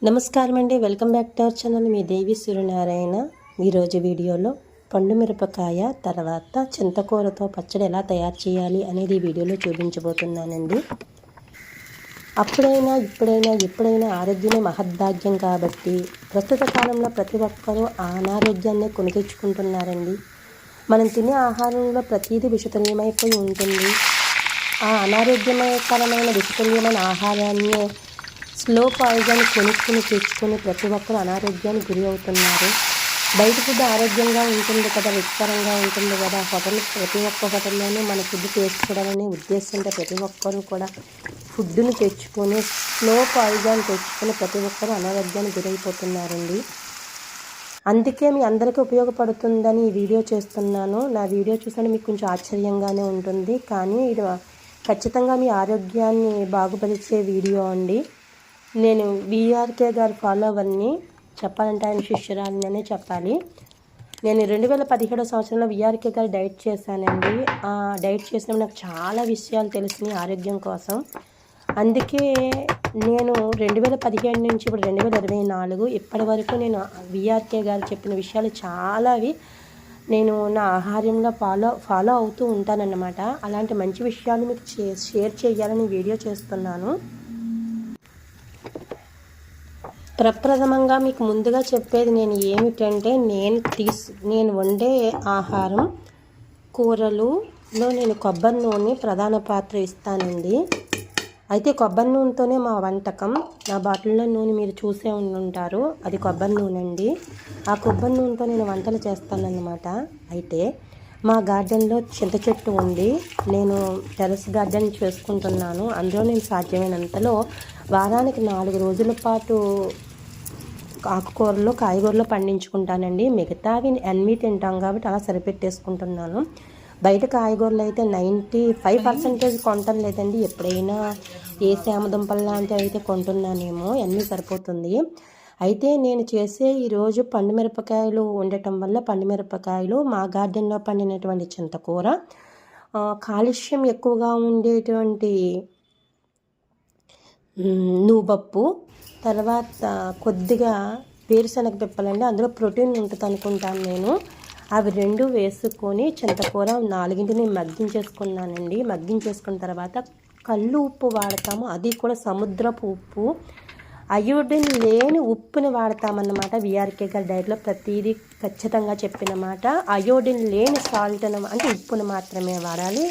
నమస్కారం అండి, welcome back to our channel. మీ దేవి సూర్యనారాయణ. ఈరోజు వీడియోలో పండు మిరపకాయ తర్వాత చింతకూరతో పచ్చడి ఎలా తయారు చేయాలి అనేది ఈ వీడియోలో చూపించబోతున్నానండి. అప్పుడైనా ఇప్పుడైనా ఎప్పుడైనా ఆరోగ్యమే మహద్భాగ్యం కాబట్టి ప్రస్తుత కాలంలో ప్రతి ఒక్కరూ అనారోగ్యాన్ని కొని తెచ్చుకుంటున్నారండి. మనం తినే ఆహారంలో ప్రతిదీ విషతుల్యమైపోయి ఉంటుంది. ఆ అనారోగ్యకరమైన విషతుల్యమైన ఆహారాన్ని స్లో పాయిజన్ కొనుక్కుని తెచ్చుకొని ప్రతి ఒక్కరు అనారోగ్యానికి గురి అవుతున్నారు. బయట ఫుడ్ ఆరోగ్యంగా ఉంటుంది కదా, రుచికరంగా ఉంటుంది కదా, ప్రతి ఒక్క హోటల్లోనూ మన ఫుడ్ టేస్ట్ చూడాలనే ఉద్దేశంతో ప్రతి ఒక్కరూ కూడా ఫుడ్డును తెచ్చుకొని స్లో పాయిజన్ తెచ్చుకొని ప్రతి ఒక్కరూ అనారోగ్యానికి గురైపోతున్నారండి. అందుకే మీ అందరికీ ఉపయోగపడుతుందని ఈ వీడియో చేస్తున్నాను. నా వీడియో చూస్తే మీకు కొంచెం ఆశ్చర్యంగానే ఉంటుంది, కానీ ఇది ఖచ్చితంగా మీ ఆరోగ్యాన్ని బాగుపరిచే వీడియో అండి. నేను విఆర్కే గారి ఫాలోవర్ని, చెప్పాలంటే ఆయన శిష్యురాలినే చెప్పాలి. నేను 2017 సంవత్సరంలో విఆర్కే గారు డైట్ చేశానండి. ఆ డైట్ చేసినప్పుడు నాకు చాలా విషయాలు తెలిసినాయి ఆరోగ్యం కోసం. అందుకే నేను 2017 నుంచి ఇప్పుడు 2024 ఇప్పటి వరకు నేను విఆర్కే గారు చెప్పిన విషయాలు చాలావి నేను నా ఆహారంలో ఫాలో అవుతూ ఉంటానన్నమాట. అలాంటి మంచి విషయాలు మీకు షేర్ చేయాలని వీడియో చేస్తున్నాను. ప్రప్రథమంగా మీకు ముందుగా చెప్పేది నేను ఏమిటంటే, నేను వండే ఆహారం కూరలులో నేను కొబ్బరి నూనె ప్రధాన పాత్ర ఇస్తానండి. అయితే కొబ్బరి నూనెతోనే మా వంటకం. నా బాటిల్లో నూనె మీరు చూసే ఉంటారు, అది కొబ్బరి నూనె అండి. ఆ కొబ్బరి నూనెతో నేను వంటలు చేస్తానన్నమాట. అయితే మా గార్డెన్లో చింత చెట్టు ఉంది. నేను టెర్రస్ గార్డెన్ చేసుకుంటున్నాను. అందులో నేను సాధ్యమైనంతలో వారానికి 4 రోజుల పాటు ఆకుకూరలు కాయగూరలు పండించుకుంటానండి. మిగతావి అన్నీ తింటాం కాబట్టి అలా సరిపెట్టేసుకుంటున్నాను. బయట కాయగూరలు అయితే 95% కొంటాను లేదండి. ఎప్పుడైనా ఏ శామదుంపలు లాంటివి అయితే కొంటున్నానేమో, అన్నీ సరిపోతుంది. అయితే నేను చేసే ఈరోజు పండు మిరపకాయలు ఉండటం వల్ల పండు మిరపకాయలు, మా గార్డెన్లో పండినటువంటి చింతకూర, కాలుష్యం ఎక్కువగా ఉండేటువంటి నువ్వుపప్పు, తర్వాత కొద్దిగా వేరుశనగ పిప్పలండి, అందులో ప్రోటీన్ ఉంటుంది అనుకుంటాను నేను. అవి 2 వేసుకొని చింతకూర 4 మగ్గించేసుకున్నానండి. మగ్గించేసుకున్న తర్వాత కల్లు ఉప్పు వాడతాము, అది కూడా సముద్రపు ఉప్పు. అయోడిన్ లేని ఉప్పుని వాడతామన్నమాట. విఆర్కే గారి డైట్లో ప్రతిదీ ఖచ్చితంగా చెప్పిన మాట. అయోడిన్ లేని సాల్ట్ అంటే ఉప్పును మాత్రమే వాడాలి.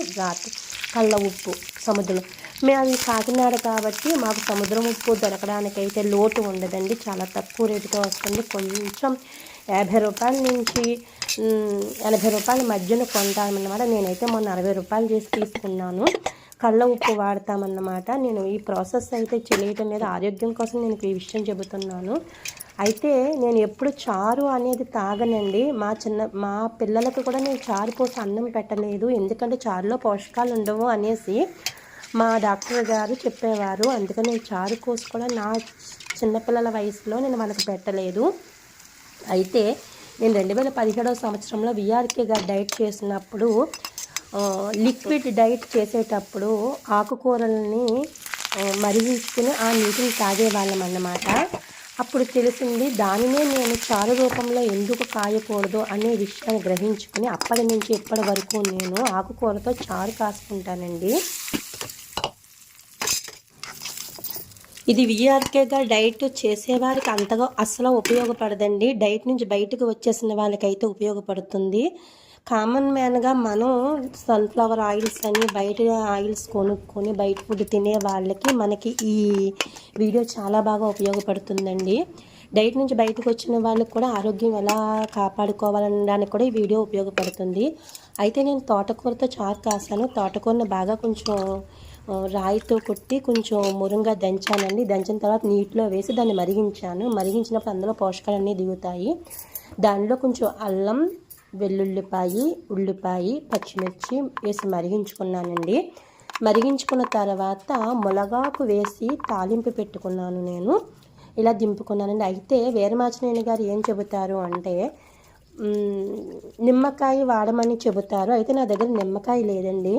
కళ్ళ ఉప్పు సముద్రం. మేము అది కాకినాడ కాబట్టి మాకు సముద్రం ఉప్పు దొరకడానికైతే లోటు ఉండదండి. చాలా తక్కువ రేటుతో వస్తుంది. కొంచెం 50 రూపాయల నుంచి 80 రూపాయల మధ్యన కొంటామన్నమాట. నేనైతే మొన్న 60 రూపాయలు చేసి తీసుకున్నాను. కళ్ళ ఉప్పు వాడతామన్నమాట. నేను ఈ ప్రాసెస్ అయితే చేయటం లేదు, ఆరోగ్యం కోసం నేను ఈ విషయం చెబుతున్నాను. అయితే నేను ఎప్పుడు చారు అనేది తాగనండి. మా పిల్లలకు కూడా నేను చారు పోసి అన్నం పెట్టలేదు, ఎందుకంటే చారులో పోషకాలు ఉండవు అనేసి మా డాక్టర్ గారు చెప్పేవారు. అందుకని నేను చారు కోసి కూడా నా చిన్నపిల్లల వయసులో నేను వాళ్ళకి పెట్టలేదు. అయితే నేను 2017 సంవత్సరంలో విఆర్కే గారు డైట్ చేసినప్పుడు, లిక్విడ్ డైట్ చేసేటప్పుడు ఆకుకూరల్ని మరిగించుకుని ఆ నీటిని తాగేవాళ్ళం అన్నమాట. అప్పుడు తెలిసింది, దానినే నేను చారు రూపంలో ఎందుకు కాయకూడదు అనే విషయాన్ని గ్రహించుకుని అప్పటి నుంచి ఇప్పటి వరకు నేను ఆకుకూరతో చారు కాసుకుంటానండి. ఇది విఆర్కేగా డైట్ చేసేవారికి అంతగా అస్సలు ఉపయోగపడదండి. డైట్ నుంచి బయటకు వచ్చేసిన వాళ్ళకైతే ఉపయోగపడుతుంది. కామన్ మ్యాన్గా మనం సన్ఫ్లవర్ ఆయిల్స్ అని బయట ఆయిల్స్ కొనుక్కొని బయట ఫుడ్ తినే వాళ్ళకి మనకి ఈ వీడియో చాలా బాగా ఉపయోగపడుతుందండి. డైట్ నుంచి బయటకు వచ్చిన వాళ్ళకి కూడా ఆరోగ్యం ఎలా కాపాడుకోవాలనడానికి కూడా ఈ వీడియో ఉపయోగపడుతుంది. అయితే నేను తోటకూరతో చారు కాసాను. తోటకూరను బాగా కొంచెం రాయితో కొట్టి కొంచెం మురుంగా దంచానండి. దంచిన తర్వాత నీటిలో వేసి దాన్ని మరిగించాను. మరిగించినప్పుడు అందులో పోషకాలన్నీ దిగుతాయి. దానిలో కొంచెం అల్లం, వెల్లుల్లిపాయి, ఉల్లిపాయ, పచ్చిమిర్చి వేసి మరిగించుకున్నానండి. మరిగించుకున్న తర్వాత మునగాకు వేసి తాలింపు పెట్టుకున్నాను. నేను ఇలా దింపుకున్నానండి. అయితే వీరమాచినేని గారు ఏం చెబుతారు అంటే, నిమ్మకాయ వాడమని చెబుతారు. అయితే నా దగ్గర నిమ్మకాయ లేదండి.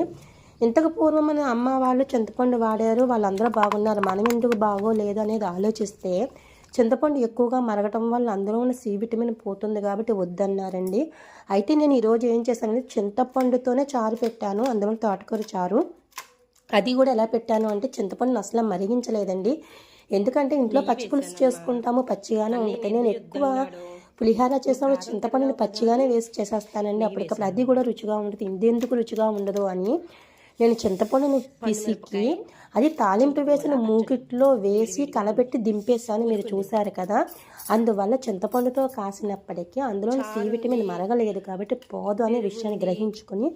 ఇంతకు పూర్వం మన అమ్మ వాళ్ళు చింతపండు వాడారు, వాళ్ళందరూ బాగున్నారు, మనం ఎందుకు బాగోలేదు అనేది ఆలోచిస్తే చింతపండు ఎక్కువగా మరగటం వల్ల అందులో ఉన్న సి విటమిన్ పోతుంది కాబట్టి వద్దన్నారండి. అయితే నేను ఈరోజు ఏం చేశానంటే చింతపండుతోనే చారు పెట్టాను, అందులో తోటకూర చారు. అది కూడా ఎలా పెట్టాను అంటే చింతపండుని అసలు మరిగించలేదండి. ఎందుకంటే ఇంట్లో పచ్చి పులుసు చేసుకుంటాము, పచ్చిగానే ఉంటుంది. నేను ఎక్కువ పులిహార చేసినప్పుడు చింతపండుని పచ్చిగానే వేసి చేసేస్తానండి అప్పటికప్పుడు. అది కూడా రుచిగా ఉంటుంది, ఇదెందుకు రుచిగా ఉండదు అని నేను చింతపండుని పిసికి అది తాలింపు వేసిన మూకిట్లో వేసి కలబెట్టి దింపేసాను, మీరు చూశారు కదా. అందువల్ల చింతపండుతో కాసినప్పటికీ అందులో సి విటమిన్ మరగలేదు కాబట్టి పోదు అనే విషయాన్ని గ్రహించుకొని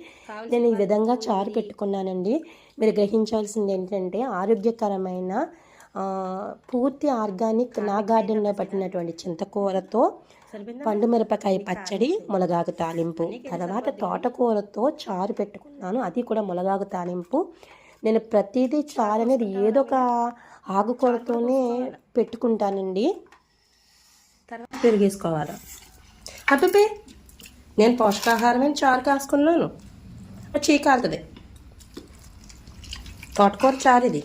నేను ఈ విధంగా చారు పెట్టుకున్నానండి. మీరు గ్రహించాల్సింది ఏంటంటే ఆరోగ్యకరమైన పూర్తి ఆర్గానిక్ నా గార్డెన్లో పట్టినటువంటి చింతకూరతో పండు మిరపకాయ పచ్చడి, మునగాకు తాలింపు, తర్వాత తోటకూరతో చారు పెట్టుకున్నాను, అది కూడా మునగాకు తాలింపు. నేను ప్రతిదీ చారు అనేది ఏదో ఒక ఆకుకూరతోనే పెట్టుకుంటానండి. పెరిగేసుకోవాలి అబ్బే, నేను పోషకాహారమైన చారు కాసుకున్నాను, చీకాలుతుంది తోటకూర చారు ఇది.